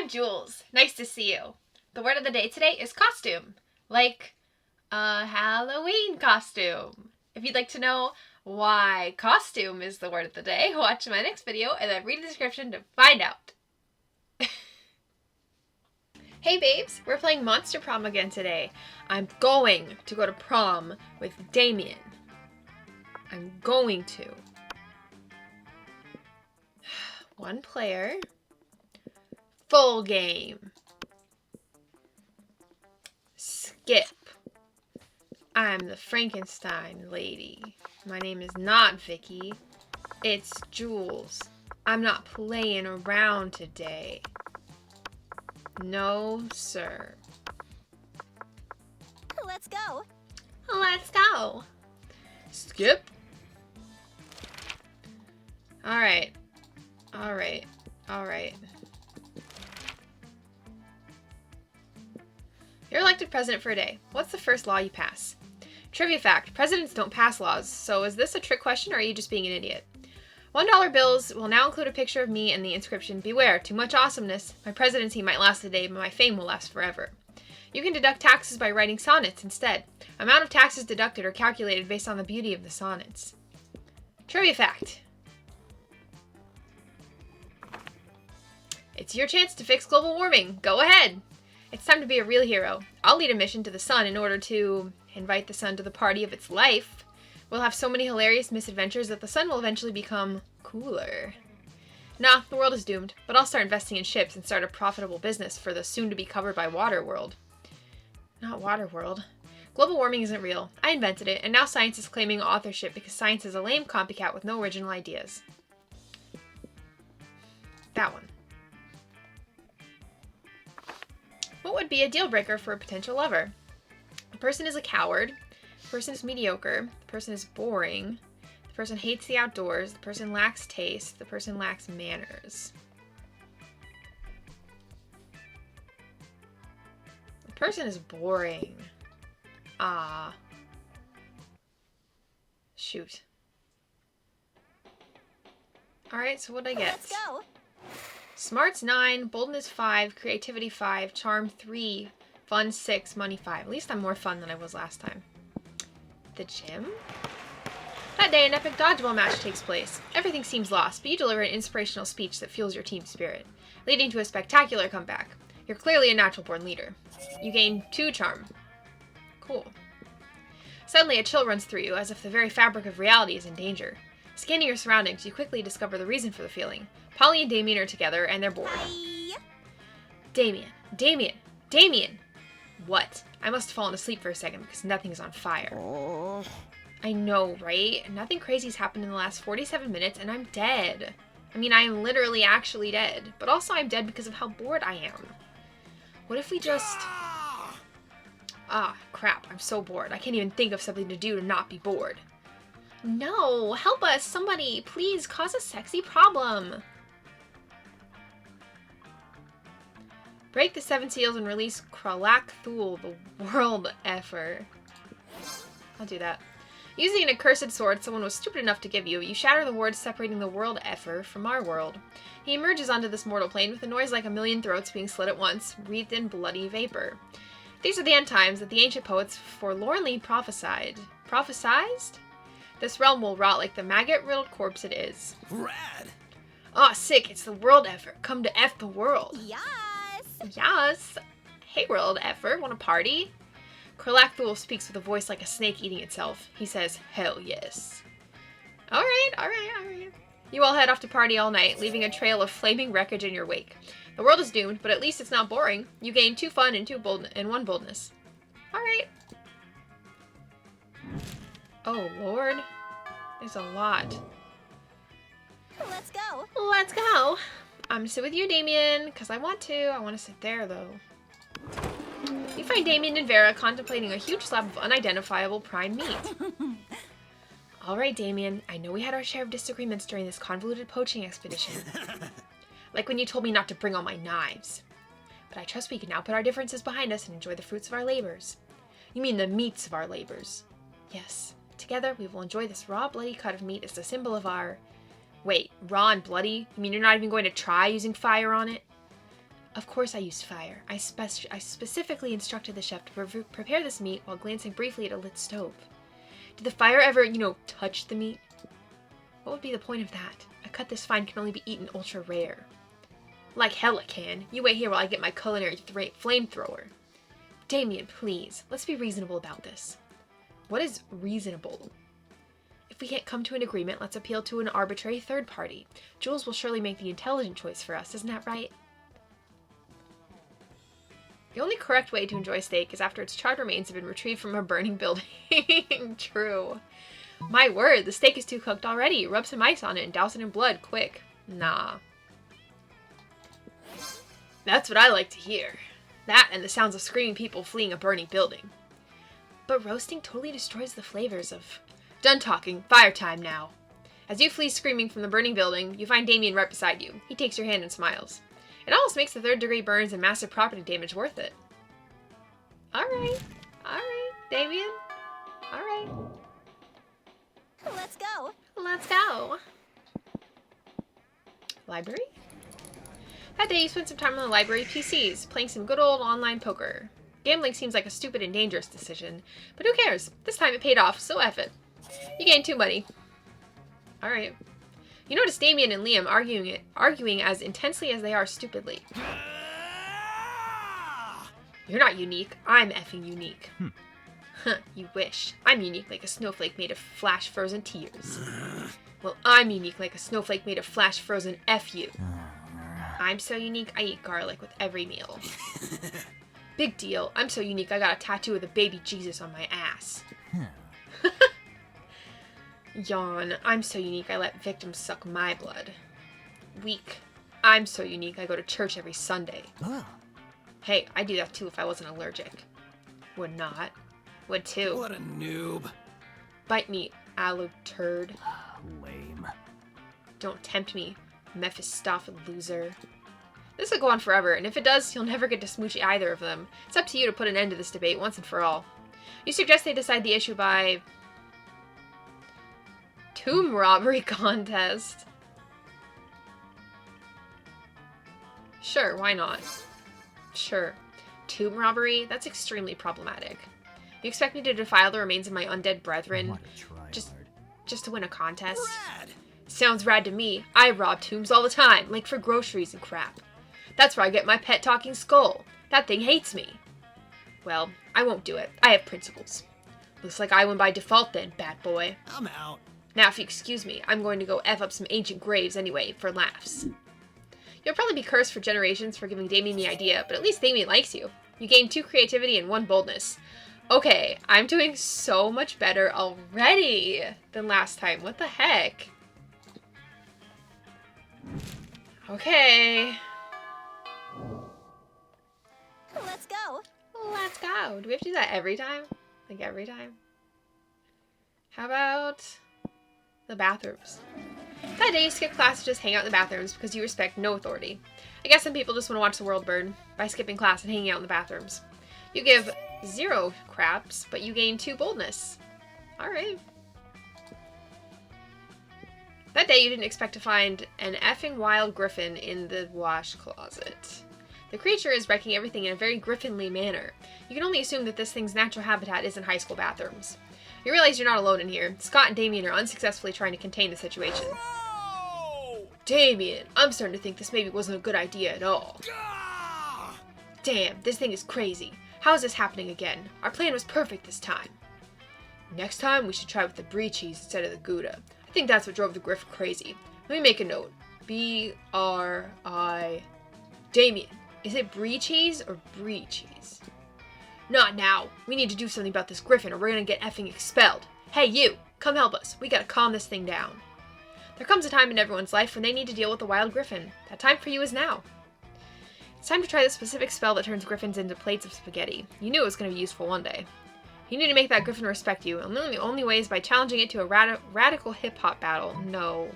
I'm Jules. Nice to see you. The word of the day today is costume, like a Halloween costume. If you'd like to know why costume is the word of the day, watch my next video and then read the description to find out. Hey babes, we're playing Monster Prom again today. I'm going to go to prom with Damien. I'm going to. One player. Full game. Skip. I'm the Frankenstein lady. My name is not Vicky. It's Jules. I'm not playing around today. No, sir. Let's go. Let's go. Skip. Alright. Alright. Alright. You're elected president for a day. What's the first law you pass? Trivia fact. Presidents don't pass laws. So is this a trick question or are you just being an idiot? $1 bills will now include a picture of me and the inscription, "Beware, too much awesomeness. My presidency might last a day, but my fame will last forever." You can deduct taxes by writing sonnets instead. Amount of taxes deducted are calculated based on the beauty of the sonnets. Trivia fact. It's your chance to fix global warming. Go ahead. It's time to be a real hero. I'll lead a mission to the sun in order to invite the sun to the party of its life. We'll have so many hilarious misadventures that the sun will eventually become cooler. Nah, the world is doomed, but I'll start investing in ships and start a profitable business for the soon-to-be covered by water world. Not water world. Global warming isn't real. I invented it, and now science is claiming authorship because science is a lame copycat with no original ideas. That one. What would be a deal breaker for a potential lover? The person is a coward. The person is mediocre. The person is boring. The person hates the outdoors. The person lacks taste. The person lacks manners. The person is boring. Ah. Shoot. Alright, so what'd I get? Let's go. Smarts 9, boldness 5, creativity 5, charm 3, fun 6, money 5. At least I'm more fun than I was last time. The gym? That day, an epic dodgeball match takes place. Everything seems lost, but you deliver an inspirational speech that fuels your team spirit, leading to a spectacular comeback. You're clearly a natural-born leader. You gain 2 charm. Cool. Suddenly, a chill runs through you, as if the very fabric of reality is in danger. Scanning your surroundings, you quickly discover the reason for the feeling. Polly and Damien are together, and they're bored. Hi. Damien! Damien! Damien! What? I must have fallen asleep for a second because nothing is on fire. Oh. I know, right? Nothing crazy's happened in the last 47 minutes, and I'm dead. I mean, I am literally actually dead. But also I'm dead because of how bored I am. What if we just... Ah, crap. I'm so bored. I can't even think of something to do to not be bored. No! Help us! Somebody! Please, cause a sexy problem! Break the 7 seals and release Kralak Thul, the world effer. I'll do that. Using an accursed sword someone was stupid enough to give you, you shatter the ward separating the world effer from our world. He emerges onto this mortal plane with a noise like a million throats being slit at once, wreathed in bloody vapor. These are the end times that the ancient poets forlornly prophesied. Prophesized? This realm will rot like the maggot-riddled corpse it is. Rad! Aw, sick, it's the world effer. Come to F the world. Yes. Yes. Hey, world effer, want a party? Kralak Thul speaks with a voice like a snake eating itself. He says, hell yes. Alright. You all head off to party all night, leaving a trail of flaming wreckage in your wake. The world is doomed, but at least it's not boring. You gain 2 fun and 1 boldness. Alright. Oh, Lord. There's a lot. Let's go. Let's go. I'm gonna sit with you, Damien, because I want to. I want to sit there, though. You find Damien and Vera contemplating a huge slab of unidentifiable prime meat. Alright, Damien, I know we had our share of disagreements during this convoluted poaching expedition. Like when you told me not to bring all my knives. But I trust we can now put our differences behind us and enjoy the fruits of our labors. You mean the meats of our labors. Yes. Together, we will enjoy this raw, bloody cut of meat as a symbol of our... Wait, raw and bloody? You mean you're not even going to try using fire on it? Of course I used fire. I specifically instructed the chef to prepare this meat while glancing briefly at a lit stove. Did the fire ever, touch the meat? What would be the point of that? A cut this fine can only be eaten ultra rare. Like hell it can. You wait here while I get my culinary flamethrower. Damien, please. Let's be reasonable about this. What is reasonable? If we can't come to an agreement, let's appeal to an arbitrary third party. Jules will surely make the intelligent choice for us, isn't that right? The only correct way to enjoy steak is after its charred remains have been retrieved from a burning building. True. My word, the steak is too cooked already. Rub some ice on it and douse it in blood, quick. Nah. That's what I like to hear. That and the sounds of screaming people fleeing a burning building. But roasting totally destroys the flavors of... Done talking. Fire time now. As you flee screaming from the burning building, you find Damien right beside you. He takes your hand and smiles. It almost makes the third-degree burns and massive property damage worth it. Alright. Alright, Damien. Alright. Let's go. Let's go. Library? That day you spent some time on the library PCs, playing some good old online poker. Gambling seems like a stupid and dangerous decision, but who cares? This time it paid off, so F it. You gained 2 money. Alright. You notice Damien and Liam arguing as intensely as they are stupidly. You're not unique. I'm effing unique. Huh, you wish. I'm unique like a snowflake made of flash-frozen tears. Well, I'm unique like a snowflake made of flash-frozen F you. I'm so unique, I eat garlic with every meal. Big deal. I'm so unique, I got a tattoo of the baby Jesus on my ass. Yawn. I'm so unique, I let victims suck my blood. Weak. I'm so unique, I go to church every Sunday. Hey, I'd do that too if I wasn't allergic. Would not. Would too. What a noob. Bite me, aloe turd. Lame. Don't tempt me, Mephistopheles loser. This will go on forever, and if it does, you'll never get to smooch either of them. It's up to you to put an end to this debate once and for all. You suggest they decide the issue by... Tomb robbery contest. Sure, why not? Sure. Tomb robbery? That's extremely problematic. You expect me to defile the remains of my undead brethren just to win a contest? Rad. Sounds rad to me. I rob tombs all the time, like for groceries and crap. That's where I get my pet talking skull. That thing hates me. Well, I won't do it. I have principles. Looks like I win by default then, bat boy. I'm out. Now, if you excuse me, I'm going to go F up some ancient graves anyway, for laughs. You'll probably be cursed for generations for giving Damien the idea, but at least Damien likes you. You gain 2 creativity and 1 boldness. Okay, I'm doing so much better already than last time. What the heck? Okay. Let's go. Let's go. Do we have to do that every time? Like every time? How about the bathrooms? That day you skip class to just hang out in the bathrooms because you respect no authority. I guess some people just want to watch the world burn by skipping class and hanging out in the bathrooms. You give 0 craps, but you gain 2 boldness. Alright. That day you didn't expect to find an effing wild griffin in the wash closet. The creature is wrecking everything in a very griffinly manner. You can only assume that this thing's natural habitat is in high school bathrooms. You realize you're not alone in here. Scott and Damien are unsuccessfully trying to contain the situation. Whoa! Damien, I'm starting to think this maybe wasn't a good idea at all. Gah! Damn, this thing is crazy. How is this happening again? Our plan was perfect this time. Next time, we should try with the brie cheese instead of the Gouda. I think that's what drove the griff crazy. Let me make a note. B-R-I... Damien, is it brie cheese or brie cheese? Not now. We need to do something about this griffin or we're gonna get effing expelled. Hey, you! Come help us. We gotta calm this thing down. There comes a time in everyone's life when they need to deal with a wild griffin. That time for you is now. It's time to try the specific spell that turns griffins into plates of spaghetti. You knew it was going to be useful one day. You need to make that griffin respect you, and the only way is by challenging it to a radical hip-hop battle. No.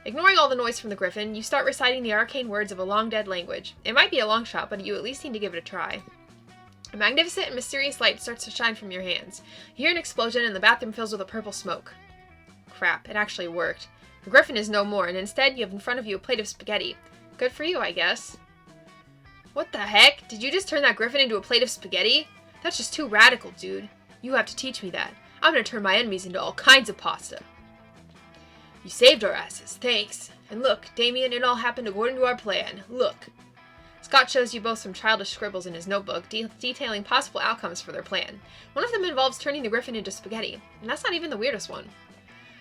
Ignoring all the noise from the griffin, you start reciting the arcane words of a long-dead language. It might be a long shot, but you at least need to give it a try. A magnificent and mysterious light starts to shine from your hands. You hear an explosion, and the bathroom fills with a purple smoke. Crap, it actually worked. The griffin is no more, and instead you have in front of you a plate of spaghetti. Good for you, I guess. What the heck? Did you just turn that griffin into a plate of spaghetti? That's just too radical, dude. You have to teach me that. I'm gonna turn my enemies into all kinds of pasta. You saved our asses, thanks. And look, Damien, it all happened according to our plan. Look. Scott shows you both some childish scribbles in his notebook, detailing possible outcomes for their plan. One of them involves turning the griffin into spaghetti, and that's not even the weirdest one.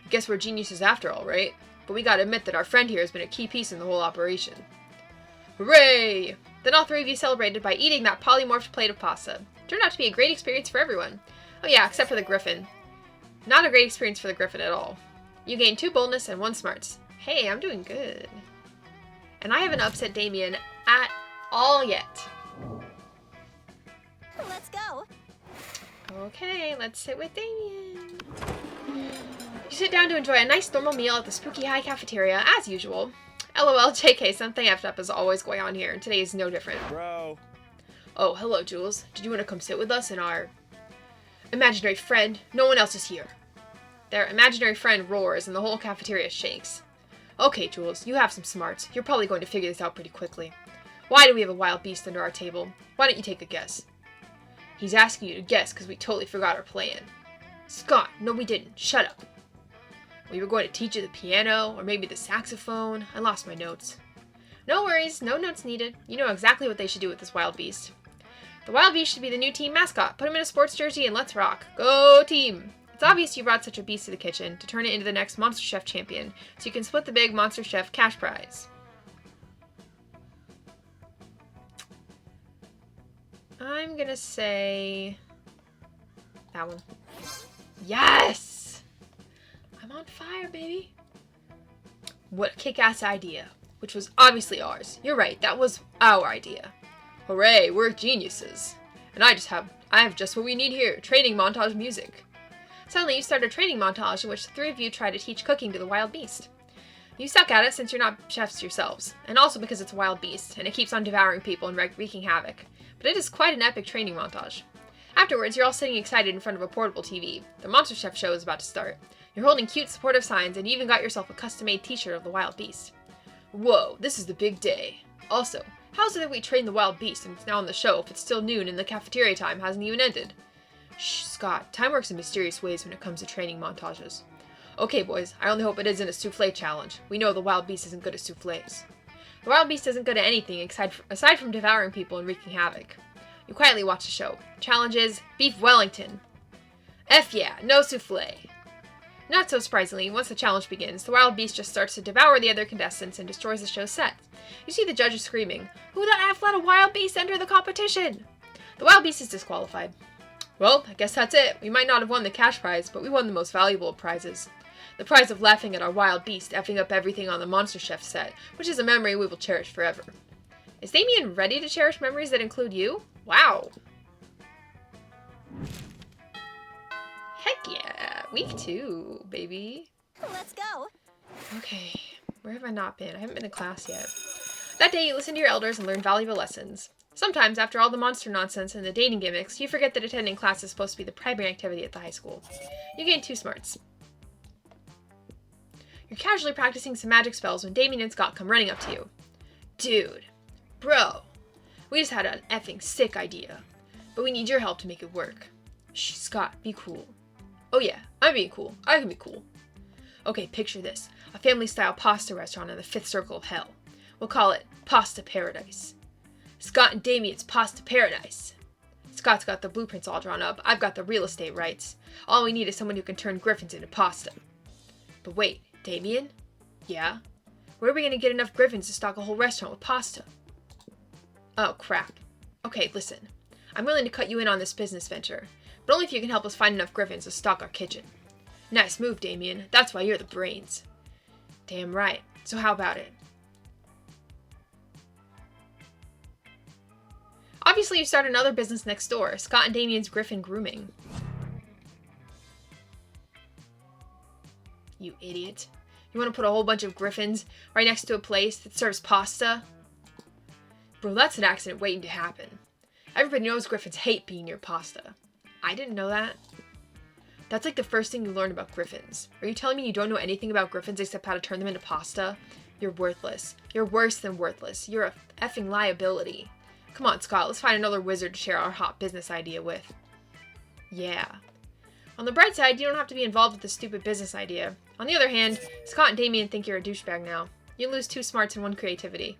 Guess we're geniuses after all, right? But we gotta admit that our friend here has been a key piece in the whole operation. Hooray! Then all three of you celebrated by eating that polymorphed plate of pasta. Turned out to be a great experience for everyone. Oh yeah, except for the griffin. Not a great experience for the griffin at all. You gained 2 boldness and 1 smarts. Hey, I'm doing good. And I haven't upset Damien at all yet. Let's go. Okay, let's sit with Damien. You sit down to enjoy a nice normal meal at the Spooky High cafeteria, as usual. LOL, JK, something effed up is always going on here, and today is no different. Bro. Oh, hello, Jules. Did you want to come sit with us and our imaginary friend? No one else is here. Their imaginary friend roars, and the whole cafeteria shakes. Okay, Jules, you have some smarts. You're probably going to figure this out pretty quickly. Why do we have a wild beast under our table? Why don't you take a guess? He's asking you to guess because we totally forgot our plan. Scott, no we didn't. Shut up. We were going to teach you the piano, or maybe the saxophone. I lost my notes. No worries, no notes needed. You know exactly what they should do with this wild beast. The wild beast should be the new team mascot. Put him in a sports jersey and let's rock. Go team! It's obvious you brought such a beast to the kitchen to turn it into the next Monster Chef champion, so you can split the big Monster Chef cash prize. I'm gonna say that one. Yes! I'm on fire, baby. What a kick-ass idea. Which was obviously ours. You're right, that was our idea. Hooray, we're geniuses. And I have just what we need here, training montage music. Suddenly you start a training montage in which the 3 of you try to teach cooking to the wild beast. You suck at it since you're not chefs yourselves, and also because it's a wild beast, and it keeps on devouring people and wreaking havoc. But it is quite an epic training montage. Afterwards, you're all sitting excited in front of a portable TV. The Monster Chef show is about to start. You're holding cute, supportive signs, and you even got yourself a custom-made t-shirt of the wild beast. Whoa, this is the big day. Also, how is it that we trained the wild beast and it's now on the show if it's still noon and the cafeteria time hasn't even ended? Shh, Scott, time works in mysterious ways when it comes to training montages. Okay, boys, I only hope it isn't a souffle challenge. We know the wild beast isn't good at souffles. The wild beast isn't good at anything aside from devouring people and wreaking havoc. You quietly watch the show. Challenge is Beef Wellington. F yeah, no souffle. Not so surprisingly, once the challenge begins, the wild beast just starts to devour the other contestants and destroys the show's set. You see the judges screaming, "Who the F let a wild beast enter the competition?" The wild beast is disqualified. Well, I guess that's it. We might not have won the cash prize, but we won the most valuable of prizes. The prize of laughing at our wild beast effing up everything on the Monster Chef set, which is a memory we will cherish forever. Is Damien ready to cherish memories that include you? Wow. Heck yeah. Week 2, baby. Let's go. Okay, where have I not been? I haven't been in class yet. That day you listen to your elders and learn valuable lessons. Sometimes, after all the monster nonsense and the dating gimmicks, you forget that attending class is supposed to be the primary activity at the high school. You gain 2 smarts. You're casually practicing some magic spells when Damien and Scott come running up to you. Dude. Bro. We just had an effing sick idea. But we need your help to make it work. Shh, Scott, be cool. Oh yeah, I'm being cool. I can be cool. Okay, picture this. A family-style pasta restaurant in the 5th circle of hell. We'll call it Pasta Paradise. Scott and Damien's Pasta Paradise. Scott's got the blueprints all drawn up. I've got the real estate rights. All we need is someone who can turn griffins into pasta. But wait, Damien? Yeah? Where are we going to get enough griffins to stock a whole restaurant with pasta? Oh, crap. Okay, listen. I'm willing to cut you in on this business venture, but only if you can help us find enough griffins to stock our kitchen. Nice move, Damien. That's why you're the brains. Damn right. So how about it? Obviously, you start another business next door, Scott and Damien's Griffin Grooming. You idiot. You want to put a whole bunch of griffins right next to a place that serves pasta? Bro, that's an accident waiting to happen. Everybody knows griffins hate being near pasta. I didn't know that. That's like the first thing you learn about griffins. Are you telling me you don't know anything about griffins except how to turn them into pasta? You're worthless. You're worse than worthless. You're a effing liability. Come on, Scott, let's find another wizard to share our hot business idea with. Yeah. On the bright side, you don't have to be involved with the stupid business idea. On the other hand, Scott and Damien think you're a douchebag now. You lose 2 smarts and 1 creativity.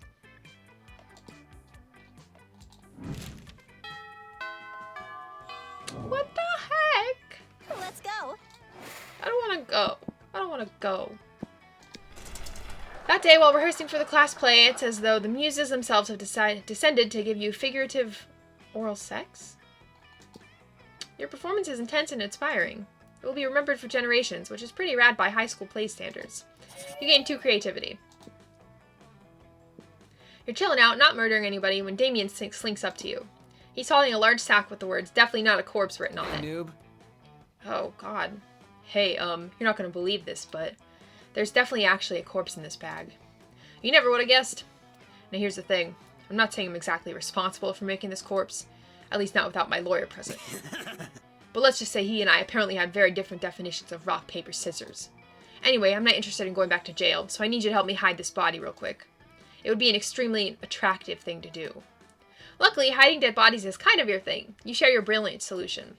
What the heck? Let's go. I don't want to go. I don't want to go. That day, while rehearsing for the class play, it's as though the muses themselves have descended to give you figurative oral sex. Your performance is intense and inspiring. It will be remembered for generations, which is pretty rad by high school play standards. You gain 2 creativity. You're chilling out, not murdering anybody, when Damien slinks up to you. He's holding a large sack with the words, "Definitely not a corpse," written on it. Noob. Oh, God. Hey, you're not gonna believe this, but there's definitely actually a corpse in this bag. You never would have guessed. Now here's the thing. I'm not saying I'm exactly responsible for making this corpse. At least not without my lawyer present. But let's just say he and I apparently had very different definitions of rock, paper, scissors. Anyway, I'm not interested in going back to jail, so I need you to help me hide this body real quick. It would be an extremely attractive thing to do. Luckily, hiding dead bodies is kind of your thing. You share your brilliant solution.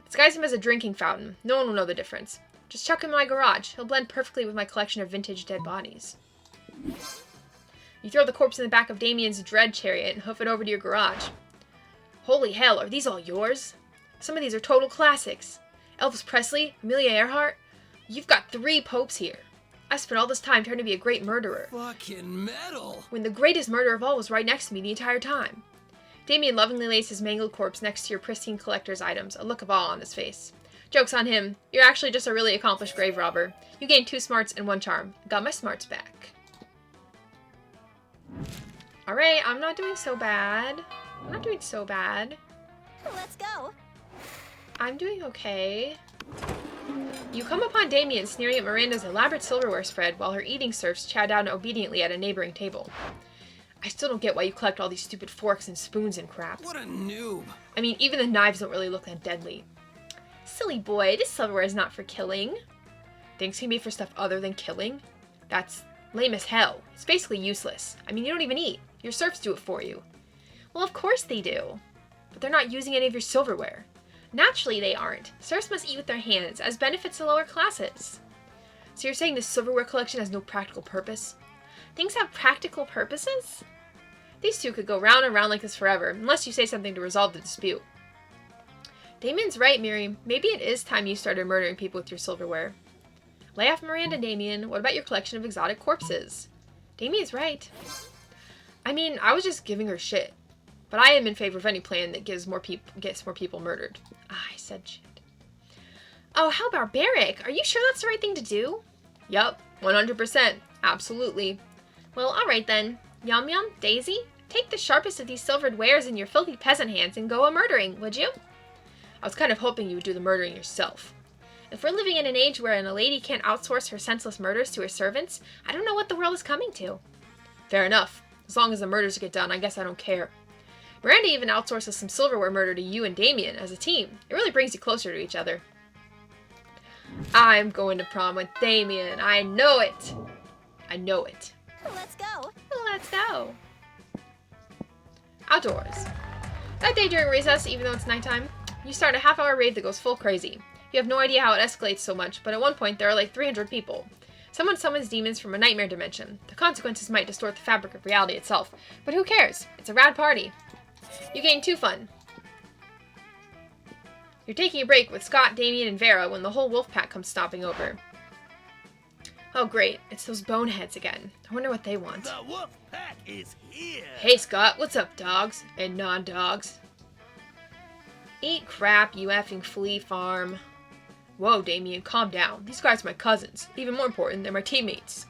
Disguise him as a drinking fountain. No one will know the difference. Just chuck him in my garage. He'll blend perfectly with my collection of vintage dead bodies. You throw the corpse in the back of Damien's dread chariot and hoof it over to your garage. Holy hell, are these all yours? Some of these are total classics. Elvis Presley, Amelia Earhart. You've got 3 popes here. I spent all this time trying to be a great murderer, Fucking metal. when the greatest murderer of all was right next to me the entire time. Damien lovingly lays his mangled corpse next to your pristine collector's items, a look of awe on his face. Joke's on him. You're actually just a really accomplished grave robber. You gained 2 smarts and 1 charm. Got my smarts back. Alright, I'm not doing so bad. I'm not doing so bad. Let's go. I'm doing okay. You come upon Damien sneering at Miranda's elaborate silverware spread while her eating serfs chow down obediently at a neighboring table. I still don't get why you collect all these stupid forks and spoons and crap. What a noob. I mean, even the knives don't really look that deadly. Silly boy, this silverware is not for killing. Things can be for stuff other than killing? That's lame as hell. It's basically useless. I mean, you don't even eat. Your serfs do it for you. Well, of course they do. But they're not using any of your silverware. Naturally they aren't. Serfs must eat with their hands, as benefits to lower classes. So you're saying this silverware collection has no practical purpose? Things have practical purposes? These two could go round and round like this forever, unless you say something to resolve the dispute. Damien's right, Miri. Maybe it is time you started murdering people with your silverware. Lay off Miranda, Damien. What about your collection of exotic corpses? Damien's right. I mean, I was just giving her shit. But I am in favor of any plan that gets more people murdered. I said shit. Oh, how barbaric. Are you sure that's the right thing to do? Yup, 100%. Absolutely. Well, alright then. Yum Yum, Daisy, take the sharpest of these silvered wares in your filthy peasant hands and go a-murdering, would you? I was kind of hoping you would do the murdering yourself. If we're living in an age wherein a lady can't outsource her senseless murders to her servants, I don't know what the world is coming to. Fair enough. As long as the murders get done, I guess I don't care. Miranda even outsources some silverware murder to you and Damien as a team. It really brings you closer to each other. I'm going to prom with Damien. I know it. I know it. Let's go. Let's go. Outdoors. That day during recess, even though it's nighttime, you start a half-hour rave that goes full crazy. You have no idea how it escalates so much, but at one point there are like 300 people. Someone summons demons from a nightmare dimension. The consequences might distort the fabric of reality itself, but who cares? It's a rad party. You gain 2 fun. You're taking a break with Scott, Damien, and Vera when the whole wolf pack comes stomping over. Oh great, it's those boneheads again. I wonder what they want. The wolf pack is here. Hey Scott, what's up, dogs? And non-dogs. Eat crap, you effing flea farm. Whoa, Damien, calm down. These guys are my cousins. Even more important, they're my teammates.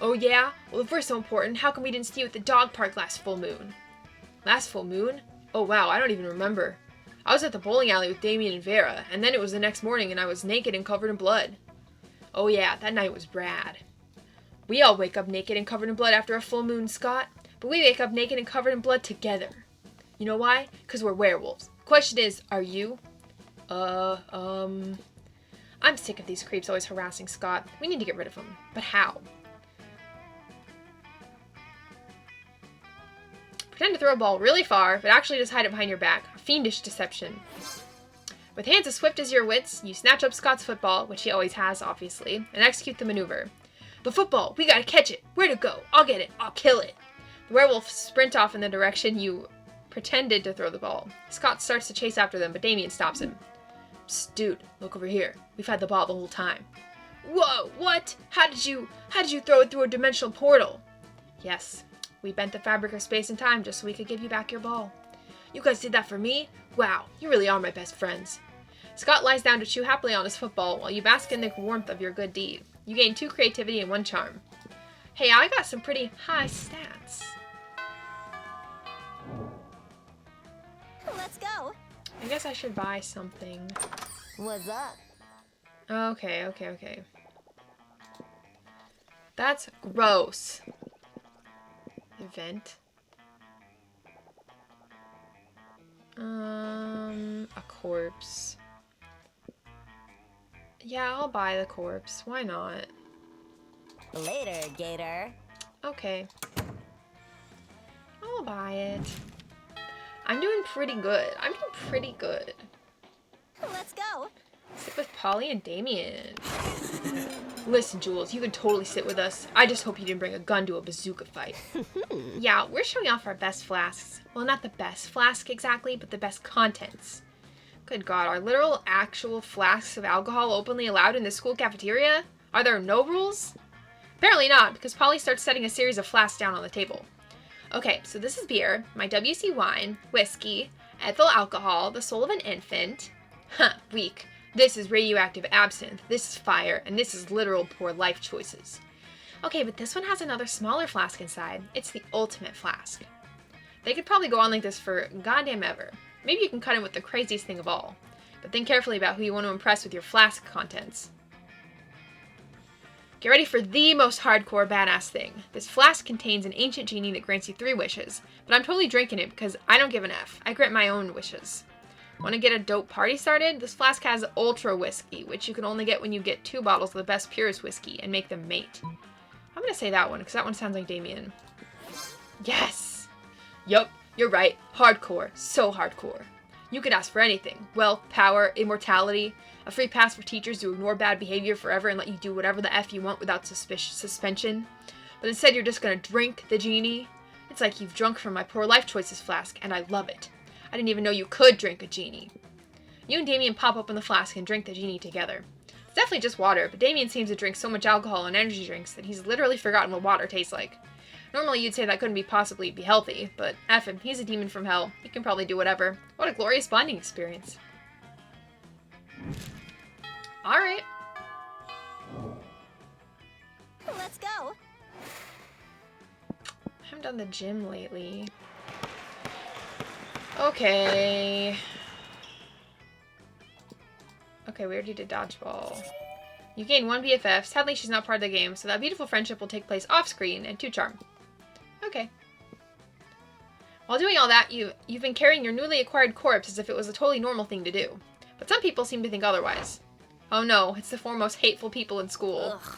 Oh yeah? Well, if we're so important, how come we didn't see you at the dog park last full moon? Last full moon? Oh wow, I don't even remember. I was at the bowling alley with Damien and Vera, and then it was the next morning and I was naked and covered in blood. Oh yeah, that night was rad. We all wake up naked and covered in blood after a full moon, Scott, but we wake up naked and covered in blood together. You know why? 'Cause we're werewolves. Question is, are you? I'm sick of these creeps always harassing Scott. We need to get rid of them. But how? Pretend to throw a ball really far, but actually just hide it behind your back. A fiendish deception. With hands as swift as your wits, you snatch up Scott's football, which he always has, obviously, and execute the maneuver. The football! We gotta catch it! Where to go? I'll get it! I'll kill it! The werewolf sprint off in the direction you pretended to throw the ball. Scott starts to chase after them, but Damien stops him. Psst, dude, look over here. We've had the ball the whole time. Whoa, what? How did you throw it through a dimensional portal? Yes, we bent the fabric of space and time just so we could give you back your ball. You guys did that for me? Wow, you really are my best friends. Scott lies down to chew happily on his football while you bask in the warmth of your good deed. You gain 2 creativity and 1 charm. Hey, I got some pretty high stats. Let's go. I guess I should buy something. What's up? Okay. That's gross. Event. A corpse. Yeah, I'll buy the corpse. Why not? Later, Gator. Okay. I'll buy it. I'm doing pretty good. Let's go. Sit with Polly and Damien. Listen, Jules, you can totally sit with us. I just hope you didn't bring a gun to a bazooka fight. Yeah, we're showing off our best flasks. Well, not the best flask exactly, but the best contents. Good God, are literal actual flasks of alcohol openly allowed in the school cafeteria? Are there no rules? Apparently not, because Polly starts setting a series of flasks down on the table. Okay, so this is beer, my WC wine, whiskey, ethyl alcohol, the soul of an infant. Huh, weak. This is radioactive absinthe, this is fire, and this is literal poor life choices. Okay, but this one has another smaller flask inside. It's the ultimate flask. They could probably go on like this for goddamn ever. Maybe you can cut in with the craziest thing of all. But think carefully about who you want to impress with your flask contents. Get ready for the most hardcore badass thing. This flask contains an ancient genie that grants you 3 wishes, but I'm totally drinking it because I don't give an F. I grant my own wishes. Want to get a dope party started? This flask has ultra whiskey, which you can only get when you get 2 bottles of the best purest whiskey and make them mate. I'm going to say that one because that one sounds like Damien. Yes! Yup, you're right. Hardcore. So hardcore. You could ask for anything. Wealth, power, immortality, a free pass for teachers to ignore bad behavior forever and let you do whatever the F you want without suspension. But instead you're just gonna drink the genie. It's like you've drunk from my poor life choices flask, and I love it. I didn't even know you could drink a genie. You and Damien pop open the flask and drink the genie together. It's definitely just water, but Damien seems to drink so much alcohol and energy drinks that he's literally forgotten what water tastes like. Normally you'd say that couldn't possibly be healthy, but F him, he's a demon from hell. He can probably do whatever. What a glorious bonding experience. Alright. Let's go. I haven't done the gym lately. Okay. Okay, we already did dodgeball. You gain 1 BFF. Sadly, she's not part of the game, so that beautiful friendship will take place off-screen and 2 charm. Okay. While doing all that, you've been carrying your newly acquired corpse as if it was a totally normal thing to do. But some people seem to think otherwise. Oh no, it's the 4 most hateful people in school. Ugh.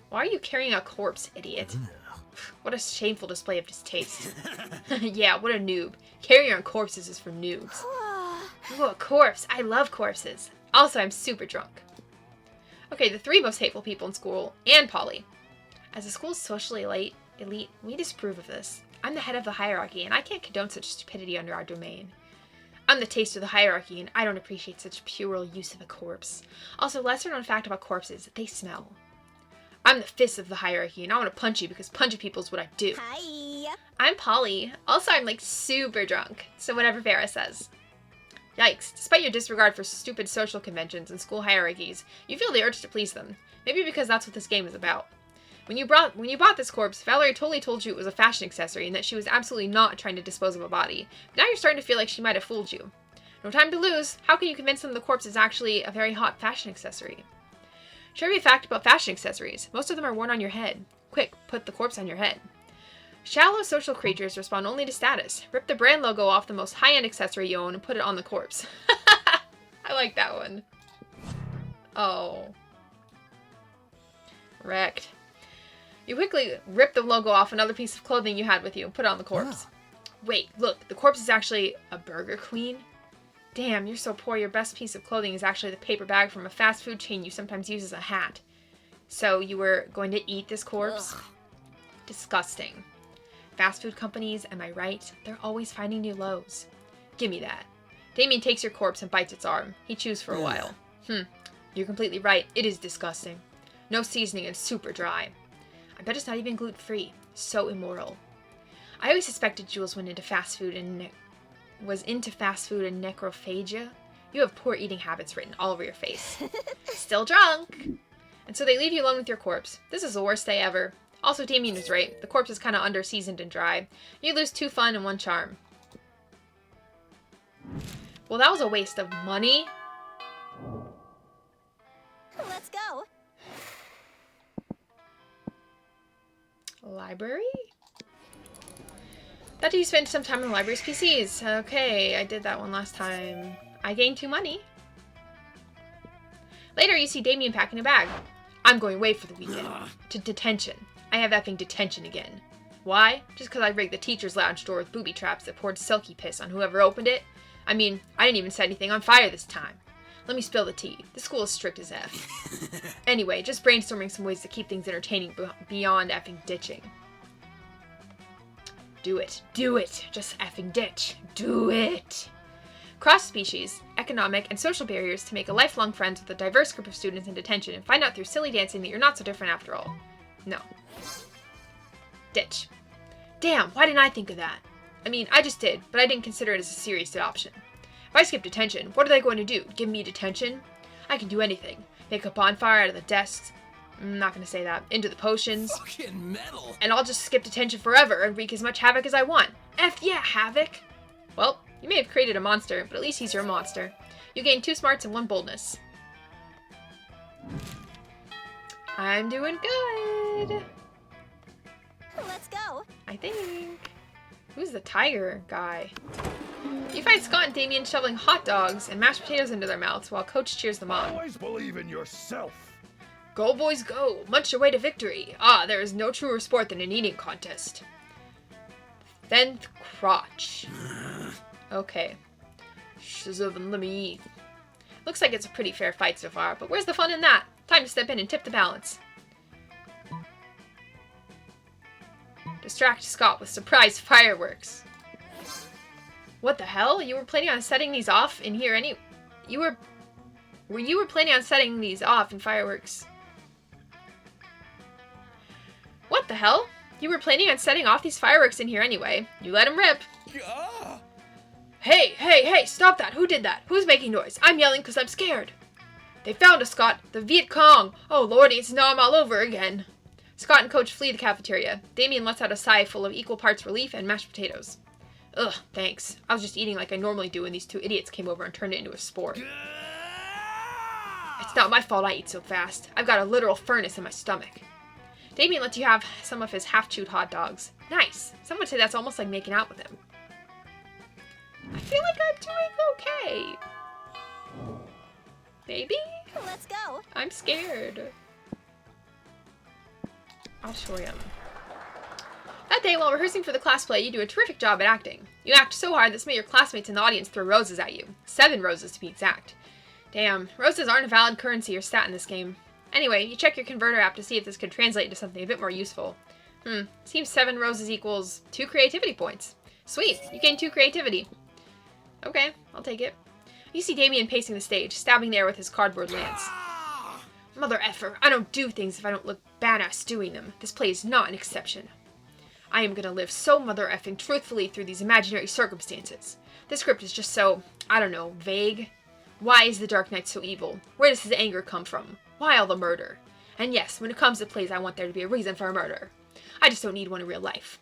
Why are you carrying a corpse, idiot? What a shameful display of distaste. Yeah, what a noob. Carrying on corpses is for noobs. Ooh, a corpse. I love corpses. Also, I'm super drunk. Okay, the 3 most hateful people in school, and Polly. As the school's socially elite, we disapprove of this. I'm the head of the hierarchy, and I can't condone such stupidity under our domain. I'm the taste of the hierarchy, and I don't appreciate such puerile use of a corpse. Also, lesser known fact about corpses, they smell. I'm the fist of the hierarchy, and I want to punch you because punching people is what I do. Hi. I'm Polly. Also, I'm like super drunk, so whatever Vera says. Yikes. Despite your disregard for stupid social conventions and school hierarchies, you feel the urge to please them. Maybe because that's what this game is about. When you bought this corpse, Valerie totally told you it was a fashion accessory and that she was absolutely not trying to dispose of a body. But now you're starting to feel like she might have fooled you. No time to lose. How can you convince them the corpse is actually a very hot fashion accessory? Trivia fact about fashion accessories. Most of them are worn on your head. Quick, put the corpse on your head. Shallow social creatures respond only to status. Rip the brand logo off the most high-end accessory you own and put it on the corpse. I like that one. Oh. Wrecked. You quickly rip the logo off another piece of clothing you had with you and put it on the corpse. Wait, look, the corpse is actually a Burger Queen? Damn, you're so poor your best piece of clothing is actually the paper bag from a fast food chain you sometimes use as a hat. So you were going to eat this corpse? Ugh. Disgusting. Fast food companies, am I right? They're always finding new lows. Give me that. Damien takes your corpse and bites its arm. He chews for a while. You're completely right. It is disgusting. No seasoning and super dry. I bet it's not even gluten-free. So immoral. I always suspected Jules was into fast food and necrophagia. You have poor eating habits written all over your face. Still drunk. And so they leave you alone with your corpse. This is the worst day ever. Also, Damien was right. The corpse is kind of under-seasoned and dry. You lose 2 fun and 1 charm. Well, that was a waste of money. Let's go. Library? Thought you spent some time in the library's PCs. Okay, I did that one last time. I gained 2 money. Later, you see Damien packing a bag. I'm going away for the weekend. To detention. I have effing detention again. Why? Just because I rigged the teacher's lounge door with booby traps that poured silky piss on whoever opened it? I mean, I didn't even set anything on fire this time. Let me spill the tea. The school is strict as F. Anyway, just brainstorming some ways to keep things entertaining beyond effing ditching. Do it. Do it. Just effing ditch. Do it. Cross species, economic, and social barriers to make a lifelong friends with a diverse group of students in detention and find out through silly dancing that you're not so different after all. No. Ditch. Damn, why didn't I think of that? I mean, I just did, but I didn't consider it as a serious option. If I skip detention, what are they going to do? Give me detention? I can do anything. Make a bonfire out of the desks. I'm not going to say that. Into the potions. Fucking metal. And I'll just skip detention forever and wreak as much havoc as I want. F yeah, havoc! Well, you may have created a monster, but at least he's your monster. You gain 2 smarts and 1 boldness. I'm doing good. Let's go. I think. Who's the tiger guy? You find Scott and Damien shoveling hot dogs and mashed potatoes into their mouths while Coach cheers them on. Always believe in yourself. Go, boys, go! Munch your way to victory! Ah, there is no truer sport than an eating contest. 10th crotch. Okay. Let me eat. Looks like it's a pretty fair fight so far, but where's the fun in that? Time to step in and tip the balance. Distract Scott with surprise fireworks. What the hell? You were planning on setting these off in here You were planning on setting these off in fireworks. What the hell? You were planning on setting off these fireworks in here anyway. You let them rip. Yeah. Hey, hey, hey, stop that. Who did that? Who's making noise? I'm yelling because I'm scared. They found us, Scott. The Viet Cong. Oh, lordy, it's now I'm all over again. Scott and Coach flee the cafeteria. Damien lets out a sigh full of equal parts relief and mashed potatoes. Ugh, thanks. I was just eating like I normally do when these 2 idiots came over and turned it into a sport. It's not my fault I eat so fast. I've got a literal furnace in my stomach. Damien lets you have some of his half-chewed hot dogs. Nice. Some would say that's almost like making out with him. I feel like I'm doing okay. Baby? Let's go. I'm scared. I'll show him. That day, while rehearsing for the class play, you do a terrific job at acting. You act so hard that some of your classmates in the audience throw roses at you. 7 roses to be exact. Damn, roses aren't a valid currency or stat in this game. Anyway, you check your converter app to see if this could translate into something a bit more useful. Seems 7 roses equals 2 creativity points. Sweet, you gain 2 creativity. Okay, I'll take it. You see Damien pacing the stage, stabbing the air with his cardboard lance. Mother effer, I don't do things if I don't look badass doing them. This play is not an exception. I am gonna live so mother effing truthfully through these imaginary circumstances. This script is just so, I don't know, vague. Why is the Dark Knight so evil? Where does his anger come from? Why all the murder? And yes, when it comes to plays, I want there to be a reason for a murder. I just don't need one in real life.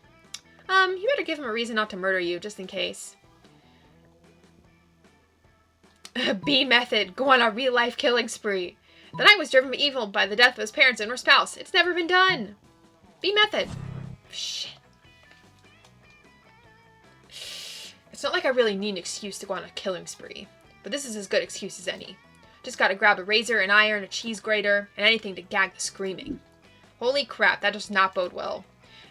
You better give him a reason not to murder you, just in case. B method, go on a real-life killing spree. The knight was driven evil by the death of his parents and or spouse. It's never been done. B method. Shit. It's not like I really need an excuse to go on a killing spree, but this is as good excuse as any. Just gotta grab a razor, an iron, a cheese grater, and anything to gag the screaming. Holy crap, that does not bode well.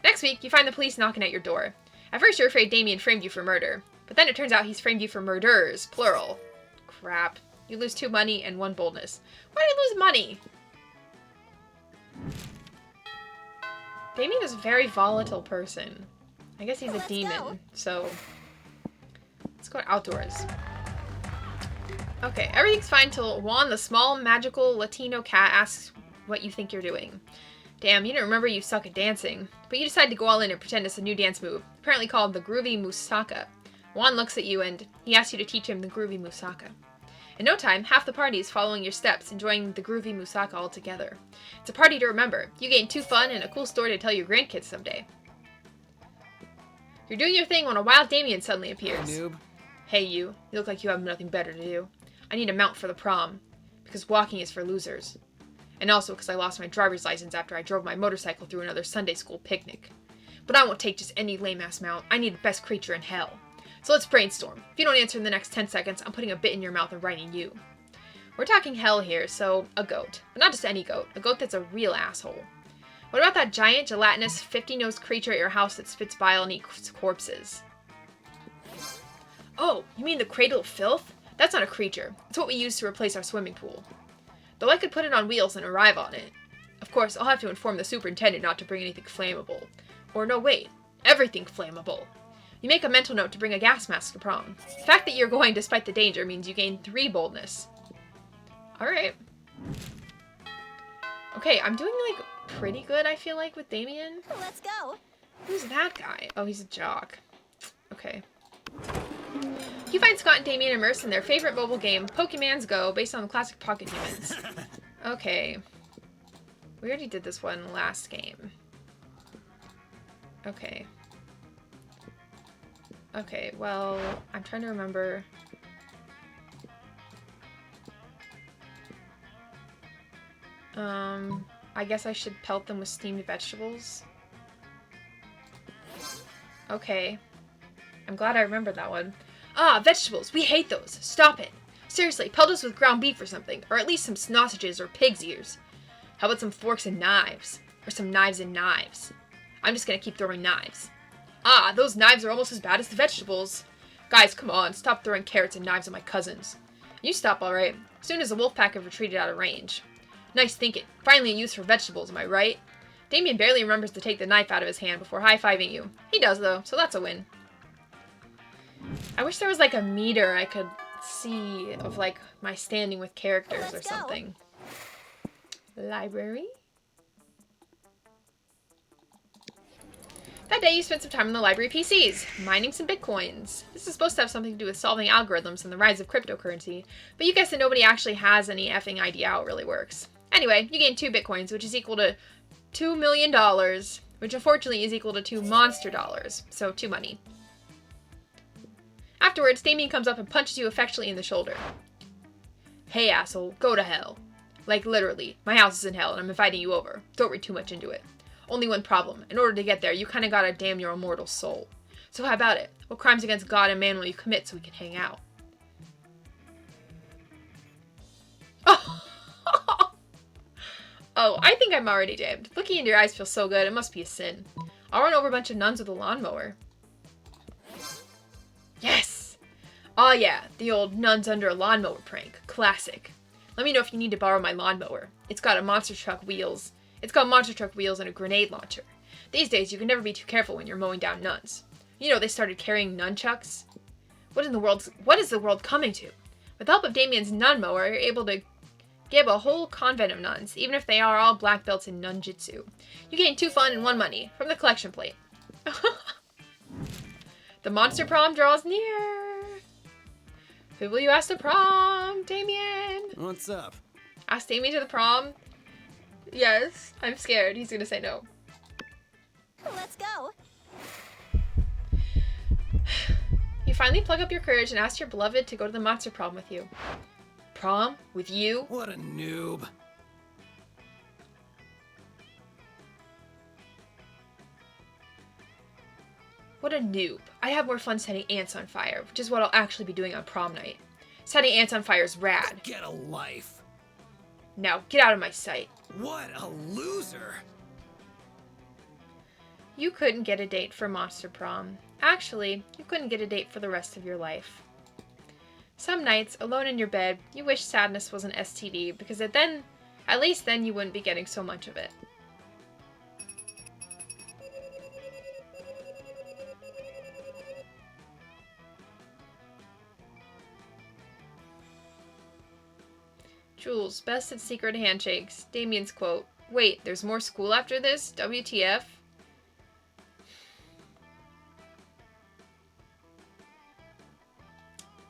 Next week, you find the police knocking at your door. At first you're afraid Damien framed you for murder, but then it turns out he's framed you for murders, plural. Crap. You lose 2 money and 1 boldness. Why did you lose money? Damien is a very volatile person. I guess he's a demon, so let's go outdoors. Okay, everything's fine till Juan, the small, magical Latino cat, asks what you think you're doing. Damn, you didn't remember you suck at dancing, but you decide to go all in and pretend it's a new dance move, apparently called the Groovy Musaka. Juan looks at you and he asks you to teach him the Groovy Musaka. In no time, half the party is following your steps, enjoying the Groovy Musaka all together. It's a party to remember. You gain 2 fun and a cool story to tell your grandkids someday. You're doing your thing when a wild Damien suddenly appears. Noob. Hey you look like you have nothing better to do. I need a mount for the prom, because walking is for losers. And also because I lost my driver's license after I drove my motorcycle through another Sunday school picnic. But I won't take just any lame-ass mount. I need the best creature in hell. So let's brainstorm. If you don't answer in the next 10 seconds, I'm putting a bit in your mouth and writing you. We're talking hell here, so a goat. But not just any goat. A goat that's a real asshole. What about that giant, gelatinous, 50-nosed creature at your house that spits bile and eats corpses? Oh, you mean the Cradle of Filth? That's not a creature. It's what we use to replace our swimming pool. Though I could put it on wheels and arrive on it. Of course, I'll have to inform the superintendent not to bring anything flammable. Or no, wait. Everything flammable. You make a mental note to bring a gas mask to prom. The fact that you're going despite the danger means you gain 3 boldness. Alright. Okay, I'm doing, like, pretty good, I feel like, with Damien. Let's go. Who's that guy? Oh, he's a jock. Okay. You find Scott and Damien immersed in their favorite mobile game, Pokemon's Go, based on the classic Pocket Humans. Okay. We already did this one last game. Okay. Okay, well, I'm trying to remember. I guess I should pelt them with steamed vegetables. Okay. I'm glad I remembered that one. Ah, vegetables! We hate those! Stop it! Seriously, pelt us with ground beef or something, or at least some sausages or pig's ears. How about some forks and knives? Or some knives and knives? I'm just gonna keep throwing knives. Ah, those knives are almost as bad as the vegetables. Guys, come on, stop throwing carrots and knives at my cousins. You stop, alright. Soon as the wolf pack have retreated out of range. Nice thinking. Finally a use for vegetables, am I right? Damien barely remembers to take the knife out of his hand before high-fiving you. He does, though, so that's a win. I wish there was, like, a meter I could see of, like, my standing with characters or something. Library? That day you spent some time on the library PCs, mining some bitcoins. This is supposed to have something to do with solving algorithms and the rise of cryptocurrency, but you guess that nobody actually has any effing idea how it really works. Anyway, you gain 2 bitcoins, which is equal to $2 million, which unfortunately is equal to 2 monster dollars, so 2 money. Afterwards, Damien comes up and punches you affectionately in the shoulder. Hey asshole, go to hell. Like literally, my house is in hell and I'm inviting you over. Don't read too much into it. Only one problem. In order to get there, you kinda gotta damn your immortal soul. So how about it? What crimes against God and man will you commit so we can hang out? Oh! Oh, I think I'm already damned. Looking into your eyes feels so good, it must be a sin. I'll run over a bunch of nuns with a lawnmower. Yes! Oh yeah, the old nuns under a lawnmower prank. Classic. Let me know if you need to borrow my lawnmower. It's got monster truck wheels and a grenade launcher. These days, you can never be too careful when you're mowing down nuns. You know, they started carrying nunchucks. What is the world coming to? With the help of Damien's nun mower, you're able to gib a whole convent of nuns, even if they are all black belts in nunjutsu. You gain 2 fun and 1 money from the collection plate. The Monster Prom draws near. Who will you ask to prom, Damien? What's up? Ask Damien to the prom? Yes. I'm scared. He's gonna say no. Let's go. You finally plug up your courage and ask your beloved to go to the Monster Prom with you. Prom? With you? What a noob. What a noob. I have more fun setting ants on fire, which is what I'll actually be doing on prom night. Setting ants on fire is rad. Get a life. Now, get out of my sight. What a loser. You couldn't get a date for Monster Prom. Actually, you couldn't get a date for the rest of your life. Some nights, alone in your bed, you wish sadness was an STD because at least then you wouldn't be getting so much of it. Jules, best at secret handshakes. Damien's quote, "Wait, there's more school after this? WTF?"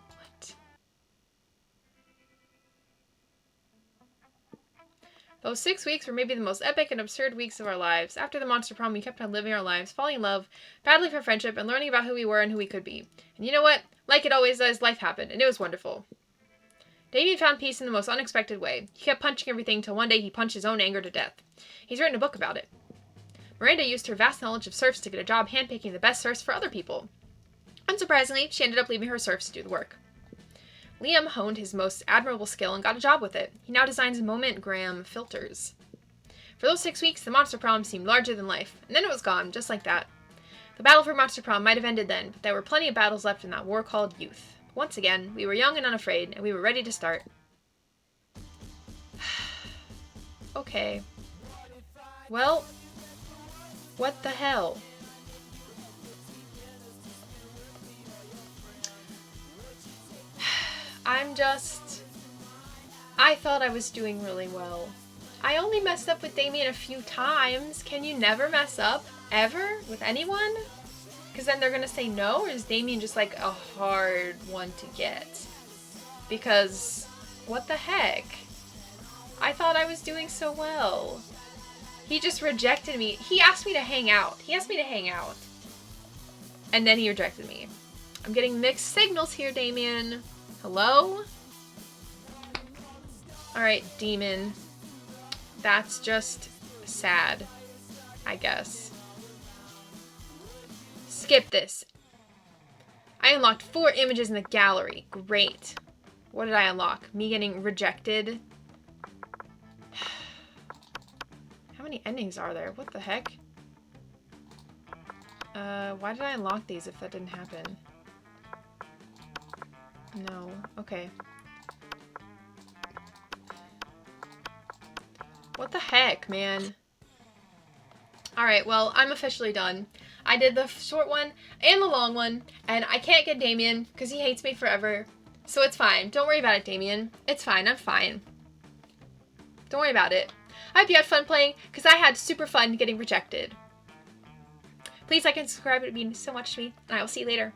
What? Those 6 weeks were maybe the most epic and absurd weeks of our lives. After the Monster Prom, we kept on living our lives, falling in love, battling for friendship, and learning about who we were and who we could be. And you know what? Like it always does, life happened, and it was wonderful. Damien found peace in the most unexpected way. He kept punching everything till one day he punched his own anger to death. He's written a book about it. Miranda used her vast knowledge of serfs to get a job handpicking the best serfs for other people. Unsurprisingly, she ended up leaving her serfs to do the work. Liam honed his most admirable skill and got a job with it. He now designs Moment-gram filters. For those 6 weeks, the Monster Prom seemed larger than life, and then it was gone, just like that. The battle for Monster Prom might have ended then, but there were plenty of battles left in that war called youth. Once again, we were young and unafraid, and we were ready to start. Okay. Well, what the hell? I thought I was doing really well. I only messed up with Damien a few times. Can you never mess up? Ever? With anyone? Because then they're going to say no? Or is Damien just like a hard one to get? Because, what the heck? I thought I was doing so well. He just rejected me. He asked me to hang out. And then he rejected me. I'm getting mixed signals here, Damien. Hello? Alright, demon. That's just sad, I guess. Skip this. I unlocked 4 images in the gallery. Great. What did I unlock? Me getting rejected? How many endings are there? What the heck? Why did I unlock these if that didn't happen? No. Okay. What the heck, man? Alright, well, I'm officially done. I did the short one and the long one, and I can't get Damien because he hates me forever. So it's fine. Don't worry about it, Damien. It's fine. I'm fine. Don't worry about it. I hope you had fun playing because I had super fun getting rejected. Please like and subscribe. It would mean so much to me, and I will see you later.